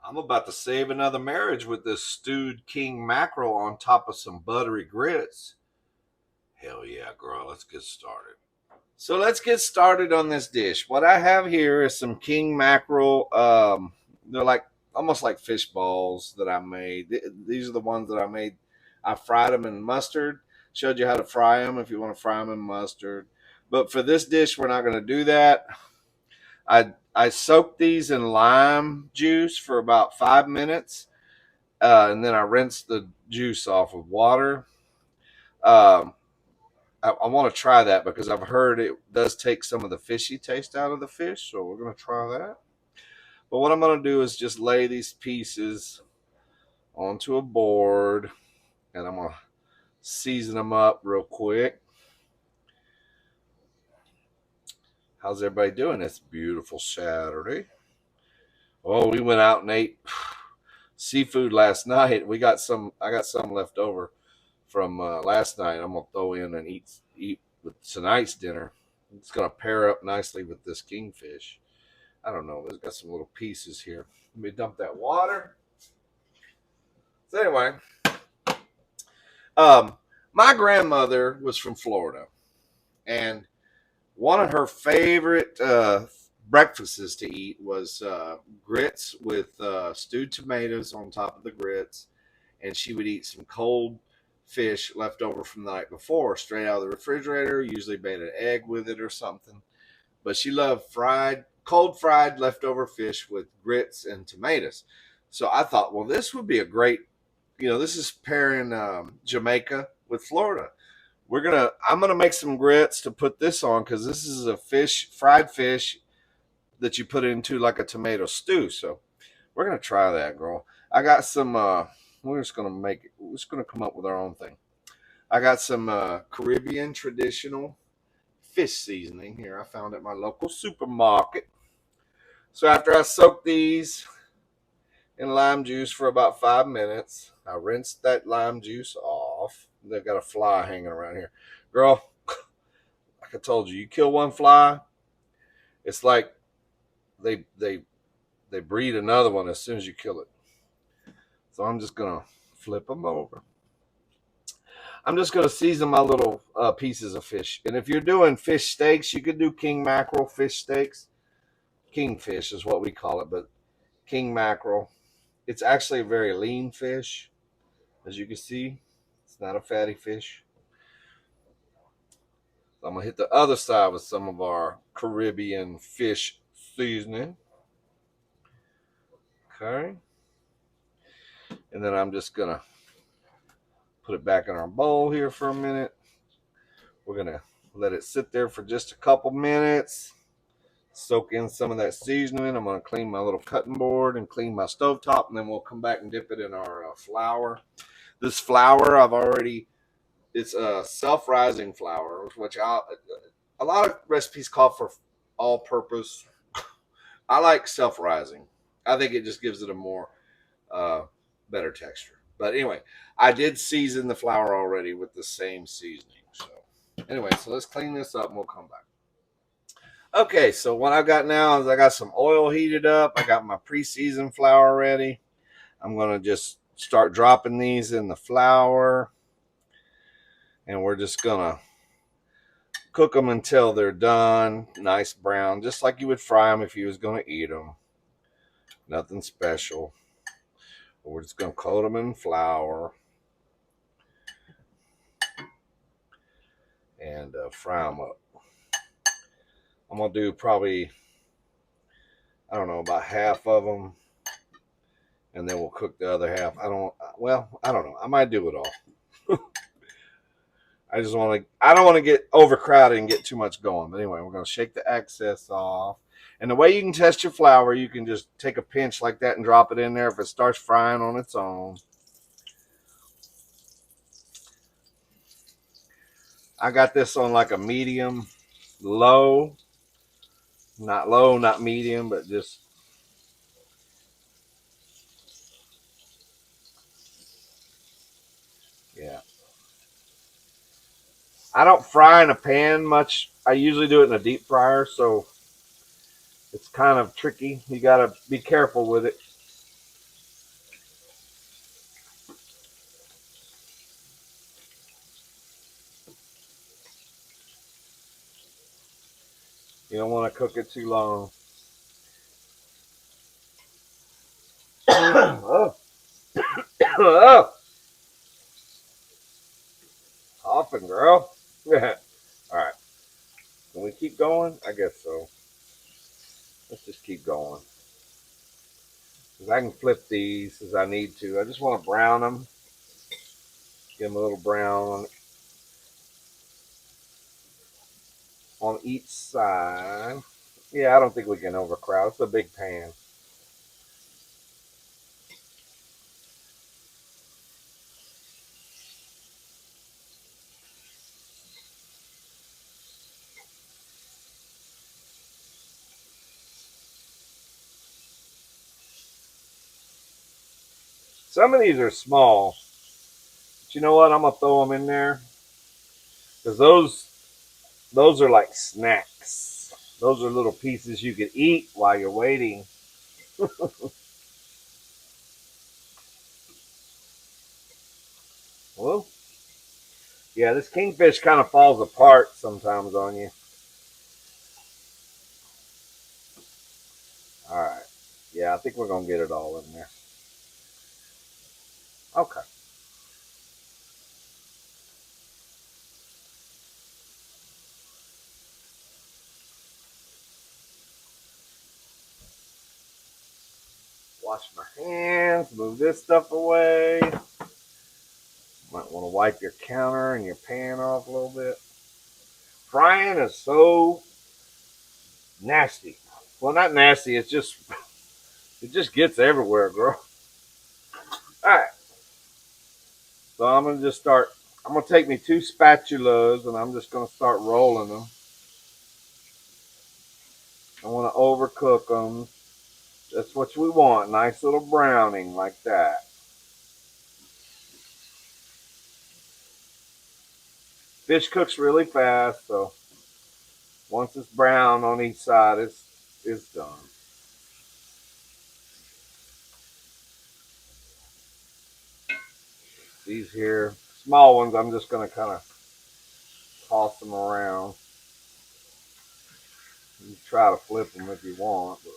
I'm about to save another marriage with this stewed king mackerel on top of some buttery grits. Hell yeah, girl. Let's get started. So let's get started on this dish. What I have here is some king mackerel. They're like almost like fish balls that I made. These are the ones that I made. I fried them in mustard. Showed you how to fry them if you want to fry them in mustard. But for this dish, we're not going to do that. I soaked these in lime juice for about 5 minutes, and then I rinsed the juice off with water. Um, I want to try that because I've heard it does take some of the fishy taste out of the fish, so we're going to try that. But what I'm going to do is just lay these pieces onto a board, and I'm going to season them up real quick. How's everybody doing this beautiful Saturday? Oh, we went out and ate seafood last night. I got some left over from last night. I'm gonna throw in and eat with tonight's dinner. It's gonna pair up nicely with this kingfish. I don't know. It's got some little pieces here. Let me dump that water. So anyway, um, my grandmother was from Florida, and one of her favorite breakfasts to eat was grits with stewed tomatoes on top of the grits, and she would eat some cold fish left over from the night before, straight out of the refrigerator. Usually made an egg with it or something. But she loved cold fried leftover fish with grits and tomatoes. So I thought, well, this would be a great, this is pairing Jamaica with Florida. I'm gonna make some grits to put this on because this is a fried fish that you put into like a tomato stew. So we're gonna try that, girl. I got some. We're just gonna make it. We're just gonna come up with our own thing. I got some Caribbean traditional fish seasoning here. I found at my local supermarket. So after I soaked these in lime juice for about 5 minutes, I rinsed that lime juice off. They've got a fly hanging around here, girl. Like I told you, you kill one fly, it's like they they they breed another one as soon as you kill it. So I'm just gonna flip them over. I'm just gonna season my little pieces of fish. And if you're doing fish steaks, you could do king mackerel fish steaks. Kingfish is what we call it, but king mackerel. It's actually a very lean fish, as you can see. It's not a fatty fish. So I'm gonna hit the other side with some of our Caribbean fish seasoning. Okay. And then I'm just gonna put it back in our bowl here for a minute. We're gonna let it sit there for just a couple minutes. Soak in some of that seasoning. I'm gonna clean my little cutting board and clean my stovetop, and then we'll come back and dip it in our flour. This flour it's a self-rising flour, which a lot of recipes call for all-purpose. I like self-rising. I think it just gives it a more better texture. But anyway, I did season the flour already with the same seasoning. So anyway, so let's clean this up and we'll come back. Okay, so what I got now is I got some oil heated up. I got my pre-seasoned flour ready. I'm gonna just start dropping these in the flour, and we're just gonna cook them until they're done, nice brown, just like you would fry them if you was gonna eat them. Nothing special. We're just gonna coat them in flour and fry them up. I'm gonna do probably, I don't know, about half of them, and then we'll cook the other half. I don't know. I might do it all. I don't want to get overcrowded and get too much going. But anyway, we're going to shake the excess off. And the way you can test your flour, you can just take a pinch like that and drop it in there if it starts frying on its own. I got this on like a medium low. Not low, not medium, but just. Yeah. I don't fry in a pan much. I usually do it in a deep fryer, so it's kind of tricky. You got to be careful with it. You don't want to cook it too long. Oh. Oh. Coughing, girl. All right. Can we keep going? I guess so. Let's just keep going. Because I can flip these as I need to. I just want to brown them. Give them a little brown on each side. Yeah, I don't think we can overcrowd. It's a big pan. Some of these are small. But you know what? I'm going to throw them in there. Because those are like snacks. Those are little pieces you can eat while you're waiting. Well, yeah, this kingfish kind of falls apart sometimes on you. All right. Yeah, I think we're going to get it all in there. Okay. Wash my hands, move this stuff away. Might want to wipe your counter and your pan off a little bit. Frying is so nasty. Well, not nasty. It's just it just gets everywhere, girl. All right. So I'm gonna just start. I'm gonna take me 2 spatulas and I'm just gonna start rolling them. I want to overcook them. That's what we want. Nice little browning like that. Fish cooks really fast, so once it's brown on each side, it's done. These here, small ones, I'm just going to kind of toss them around. You try to flip them if you want, but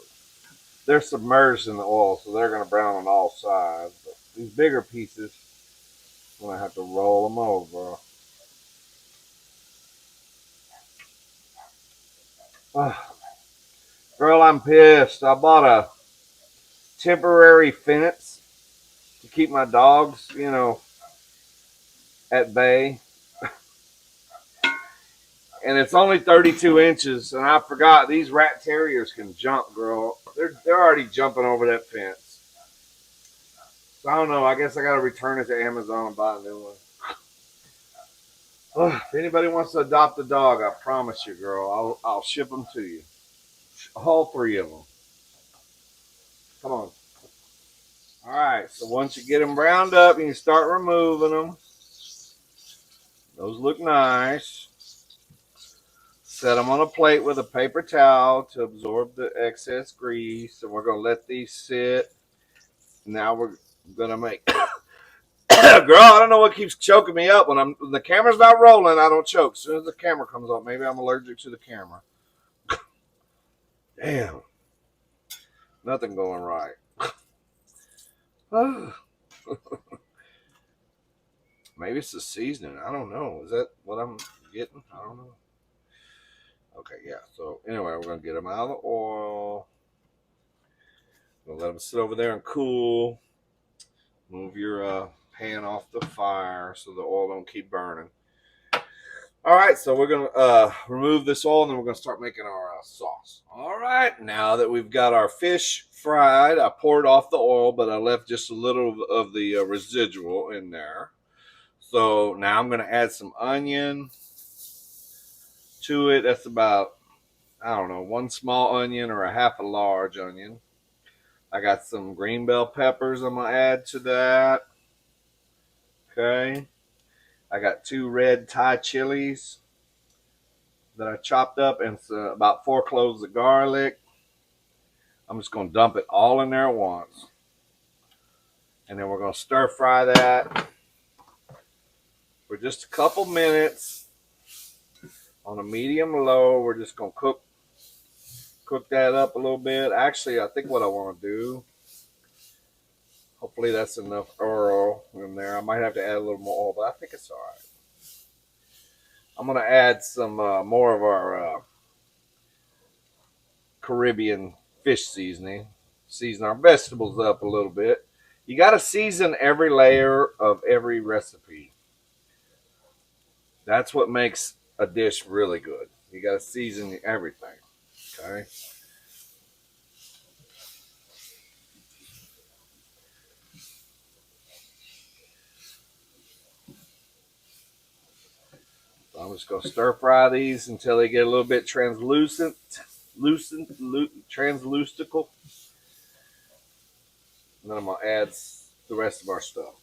they're submerged in the oil, so they're going to brown on all sides. But these bigger pieces, I'm going to have to roll them over. Girl, I'm pissed. I bought a temporary fence to keep my dogs, at bay. And it's only 32 inches. And I forgot these rat terriers can jump, girl. They're already jumping over that fence. So I don't know. I guess I got to return it to Amazon and buy a new one. If anybody wants to adopt a dog, I promise you, girl, I'll ship them to you. All 3 of them. Come on. All right. So once you get them browned up, you can start removing them. Those look nice. Set them on a plate with a paper towel to absorb the excess grease. And we're going to let these sit. Now we're going to make... Girl, I don't know what keeps choking me up. When the camera's not rolling, I don't choke. As soon as the camera comes up, maybe I'm allergic to the camera. Damn. Nothing going right. Maybe it's the seasoning. I don't know. Is that what I'm getting? I don't know. Okay, yeah. So anyway, we're going to get them out of the oil. We'll let them sit over there and cool. Move your pan off the fire so the oil don't keep burning. All right, so we're going to remove this oil, and then we're going to start making our sauce. All right, now that we've got our fish fried, I poured off the oil, but I left just a little of the residual in there. So now I'm going to add some onion to it. That's about, I don't know, 1 small onion or a half a large onion. I got some green bell peppers I'm going to add to that. Okay. I got 2 red Thai chilies that I chopped up and about 4 cloves of garlic. I'm just going to dump it all in there at once. And then we're going to stir fry that for just a couple minutes on a medium low. We're just going to cook cook that up a little bit. Actually, I think what I want to do, hopefully that's enough oil in there. I might have to add a little more oil, but I think it's all right. I'm going to add some more of our Caribbean fish seasoning. Season our vegetables up a little bit. You got to season every layer of every recipe. That's what makes a dish really good. You got to season everything. Okay. So I'm just going to stir fry these until they get a little bit translucistical. And then I'm going to add the rest of our stuff.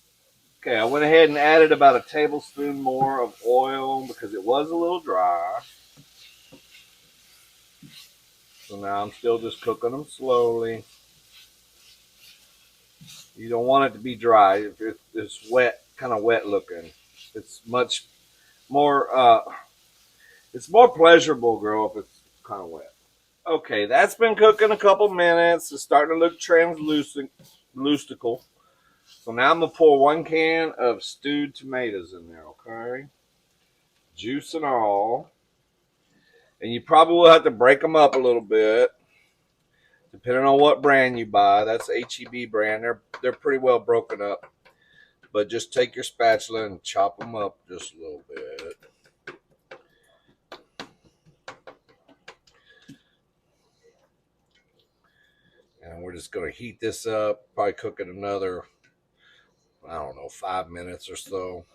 Okay, I went ahead and added about a tablespoon more of oil because it was a little dry. So now I'm still just cooking them slowly. You don't want it to be dry. If it's wet, kind of wet looking, it's much more. It's more pleasurable, girl, if it's kind of wet. Okay, that's been cooking a couple minutes. It's starting to look translucent, lustical. So now I'm gonna pour 1 can of stewed tomatoes in there. Okay, juice and all. And you probably will have to break them up a little bit, depending on what brand you buy. That's HEB brand. They're pretty well broken up. But just take your spatula and chop them up just a little bit. And we're just going to heat this up, probably cook it another, I don't know, 5 minutes or so.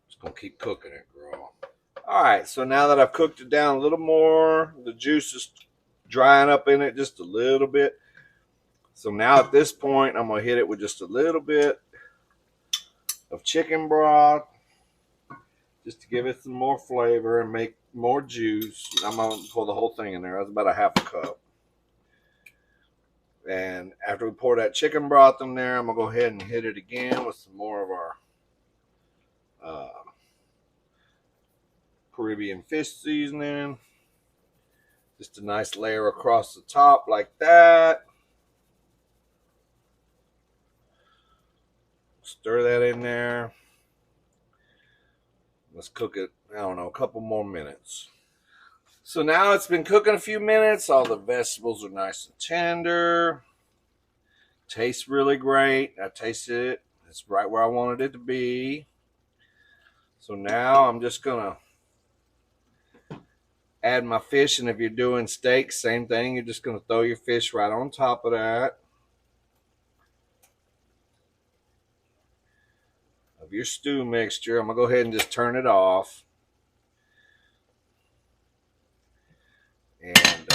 Just going to keep cooking it, girl. All right, so now that I've cooked it down a little more, the juice is drying up in it just a little bit. So now at this point, I'm going to hit it with just a little bit of chicken broth just to give it some more flavor and make more juice. I'm going to pour the whole thing in there. That's about a half a cup. And after we pour that chicken broth in there, I'm going to go ahead and hit it again with some more of our Caribbean fish seasoning. Just a nice layer across the top like that. Stir that in there. Let's cook it, I don't know, a couple more minutes. So now it's been cooking a few minutes. All the vegetables are nice and tender. Tastes really great. I tasted it. It's right where I wanted it to be. So now I'm just going to add my fish. And if you're doing steak, same thing. You're just going to throw your fish right on top of that. Of your stew mixture. I'm going to go ahead and just turn it off. And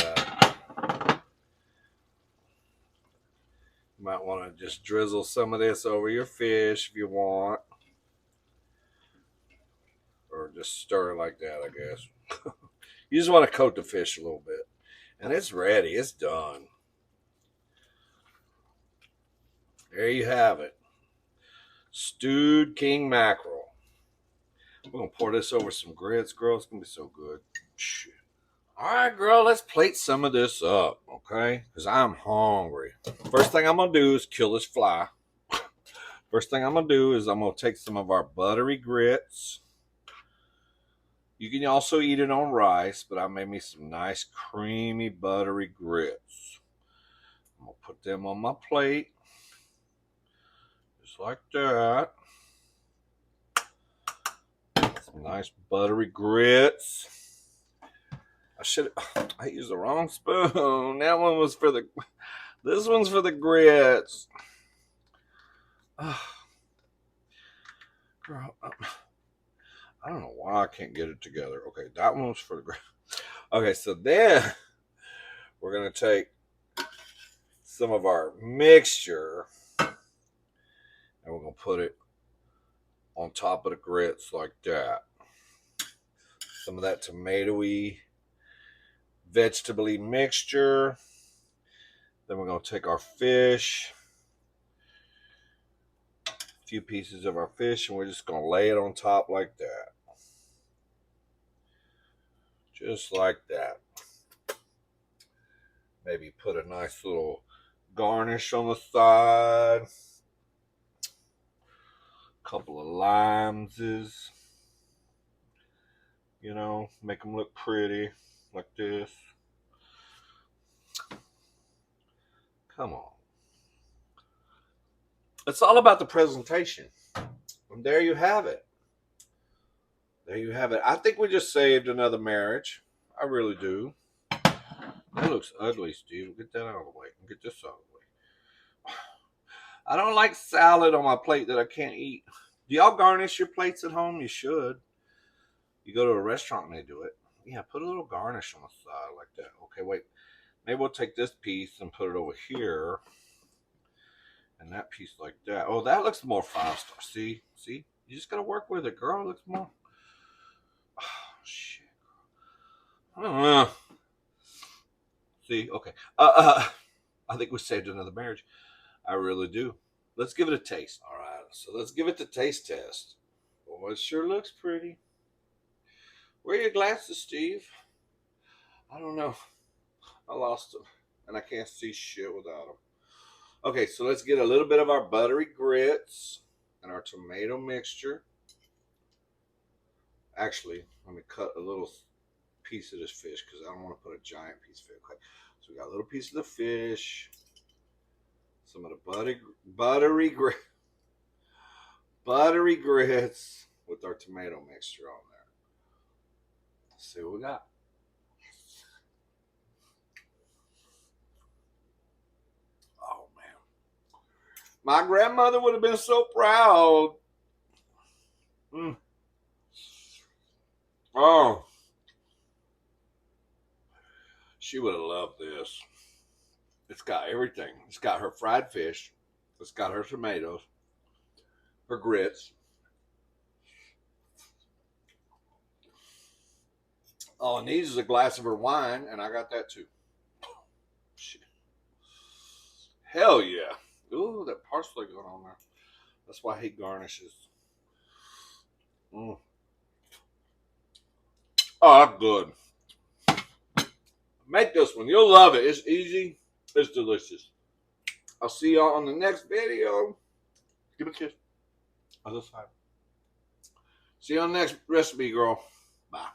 you might want to just drizzle some of this over your fish if you want. Or just stir it like that, I guess. You just want to coat the fish a little bit. And it's ready. It's done. There you have it. Stewed king mackerel. We're going to pour this over some grits, girl. It's going to be so good. Shit. All right, girl, let's plate some of this up, okay? Because I'm hungry. First thing I'm going to do is kill this fly. First thing I'm going to do is I'm going to take some of our buttery grits. You can also eat it on rice, but I made me some nice creamy buttery grits. I'm going to put them on my plate. Just like that. Some nice buttery grits. I used the wrong spoon. That one was for this one's for the grits. Girl, I don't know why I can't get it together. Okay, that one was for the grits. Okay, so then we're going to take some of our mixture and we're going to put it on top of the grits like that. Some of that tomatoey, vegetable-y mixture. Then we're going to take our fish, a few pieces of our fish, and we're just going to lay it on top like that. Just like that. Maybe put a nice little garnish on the side. A couple of limes, make them look pretty like this. Come on. It's all about the presentation. And there you have it. There you have it. I think we just saved another marriage. I really do. That looks ugly, Steve. Get that out of the way. Get this out of the way. I don't like salad on my plate that I can't eat. Do y'all garnish your plates at home? You should. You go to a restaurant and they do it. Yeah, put a little garnish on the side like that. Okay, wait. Maybe we'll take this piece and put it over here. And that piece like that. Oh, that looks more 5-star. See? See? You just got to work with it, girl. It looks more. Oh, shit. I don't know. See? Okay. I think we saved another marriage. I really do. Let's give it a taste. All right. So let's give it the taste test. Oh, it sure looks pretty. Where are your glasses, Steve? I don't know. I lost them. And I can't see shit without them. Okay, so let's get a little bit of our buttery grits and our tomato mixture. Actually, let me cut a little piece of this fish because I don't want to put a giant piece of it. Okay, so we got a little piece of the fish, some of the buttery grits with our tomato mixture on there. Let's see what we got. Oh man, my grandmother would have been so proud. Oh, she would have loved this. It's got everything. It's got her fried fish. It's got her tomatoes, her grits. All it needs is a glass of her wine, and I got that too. Shit. Hell yeah. Ooh, that parsley going on there. That's why he garnishes. Oh, that's good. Make this one. You'll love it. It's easy. It's delicious. I'll see y'all on the next video. Give me a kiss. Other side. See you on the next recipe, girl. Bye.